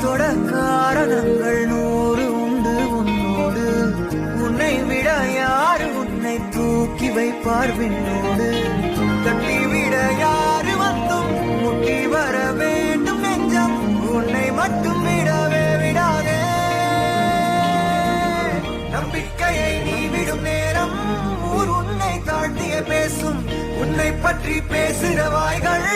தொட காரணங்கள் 100 உண்டு உன்னோடு. உன்னை விட யாரு உன்னை தூக்கி வைப்பார் விண்ணோடு. தட்டிவிட யாரு வந்தும் முட்டி வர வேண்டும் நெஞ்சம். உன்னை மட்டும் விடவே விடாதே. நம்பிக்கையை நீ விடும் நேரம் ஊர் உன்னை தாழ்த்திய பேசும். உன்னை பற்றி பேசுகிற வாய்கள்